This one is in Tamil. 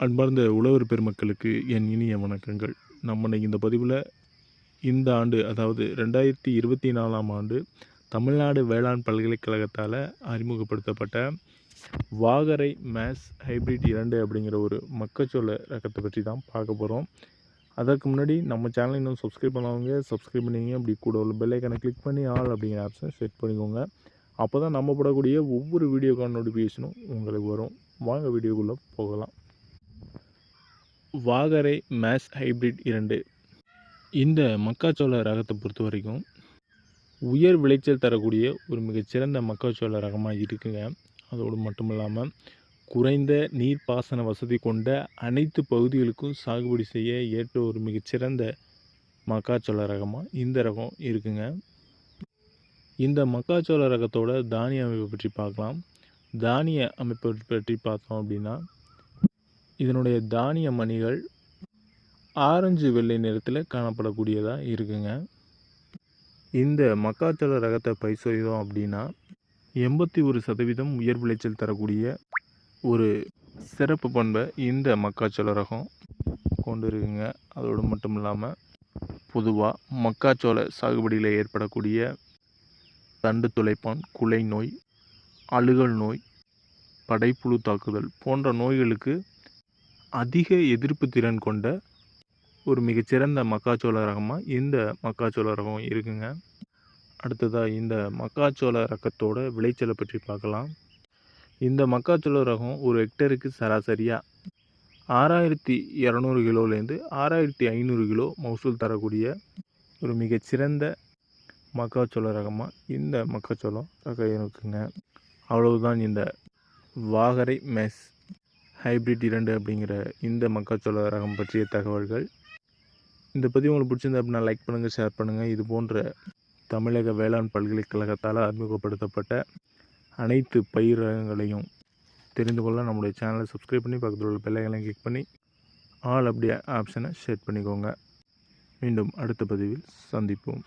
அன்பார்ந்த உழவர் பெருமக்களுக்கு என் இனிய வணக்கங்கள். நம்ம இன்னைக்கு இந்த பதிவில் இந்த ஆண்டு, அதாவது 2024ஆம் ஆண்டு தமிழ்நாடு வேளாண் பல்கலைக்கழகத்தால் அறிமுகப்படுத்தப்பட்ட வாகரை மேஸ் ஹைப்ரிட் 2 அப்படிங்கிற ஒரு மக்காச்சோள ரகத்தை பற்றி தான் பார்க்க போகிறோம். அதற்கு முன்னாடி நம்ம சேனலை இன்னும் சப்ஸ்கிரைப் பண்ணவங்க சப்ஸ்கிரைப் பண்ணிங்க. அப்படி கூட உள்ள பெல் ஐக்கானை கிளிக் பண்ணி ஆல் அப்படிங்கிற ஆப்ஷனை செட் பண்ணிக்கோங்க. அப்போ தான் நம்ம போடக்கூடிய ஒவ்வொரு வீடியோக்கான நோட்டிஃபிகேஷனும் உங்களுக்கு வரும். வாங்க வீடியோக்குள்ளே போகலாம். வாகரை மேஸ் ஹைப்ரிட் 2 இந்த மக்காச்சோள ரகத்தை பொறுத்த வரைக்கும் உயர் விளைச்சல் தரக்கூடிய ஒரு மிகச்சிறந்த மக்காச்சோள ரகமாக இருக்குங்க. அதோடு மட்டும் இல்லாமல் குறைந்த நீர்ப்பாசன வசதி கொண்ட அனைத்து பகுதிகளுக்கும் சாகுபடி செய்ய ஏற்ற ஒரு மிகச்சிறந்த மக்காச்சோள ரகமாக இந்த ரகம் இருக்குங்க. இந்த மக்காச்சோள ரகத்தோட தானிய அமைப்பை பற்றி பார்க்கலாம். தானிய அமைப்பை பற்றி பார்த்தோம் அப்படின்னா, இதனுடைய தானிய மணிகள் ஆரஞ்சு வெள்ளை நிறத்தில் காணப்படக்கூடியதாக இருக்குங்க. இந்த மக்காச்சோள ரகத்தை பயிர் செய்தோம் அப்படின்னா 81% உயர் விளைச்சல் தரக்கூடிய ஒரு சிறப்பு பண்பை இந்த மக்காச்சோள ரகம் கொண்டு இருக்குங்க. அதோடு மட்டும் இல்லாமல் பொதுவாக மக்காச்சோள சாகுபடியில் ஏற்படக்கூடிய தண்டு துளைப்பான், குலை நோய், அழுகல் நோய், படைப்புழு தாக்குதல் போன்ற நோய்களுக்கு அதிக எதிர்ப்பு திறன் கொண்ட ஒரு மிகச்சிறந்த மக்காச்சோள ரகமாக இந்த மக்காச்சோள ரகம் இருக்குங்க. அடுத்ததாக இந்த மக்காச்சோள ரகத்தோட விளைச்சலை பற்றி பார்க்கலாம். இந்த மக்காச்சோள ரகம் ஒரு ஹெக்டருக்கு சராசரியாக 6200 கிலோலேருந்து 6500 கிலோ மகசூல் தரக்கூடிய ஒரு மிகச்சிறந்த மக்காச்சோள ரகமாக இந்த மக்காச்சோளம் ரகம் இருக்குங்க. அவ்வளவுதான் இந்த வாகரை மேஸ் ஹைப்ரிட் 2 அப்படிங்கிற இந்த மக்காச்சோள ரகம் பற்றிய தகவல்கள். இந்த பதிவு உங்களுக்கு பிடிச்சிருந்தா அப்படின்னா லைக் பண்ணுங்கள், ஷேர் பண்ணுங்கள். இது போன்ற தமிழக வேளாண் பல்கலைக்கழகத்தால் அறிமுகப்படுத்தப்பட்ட அனைத்து பயிர் ரகங்களையும் தெரிந்து கொள்ள நம்முடைய சேனலை சப்ஸ்கிரைப் பண்ணி பக்கத்தில் உள்ள பெல் ஐகானை கிளிக் பண்ணி ஆல் அப்படியே ஆப்ஷனை செட் பண்ணிக்கோங்க. மீண்டும் அடுத்த பதிவில் சந்திப்போம்.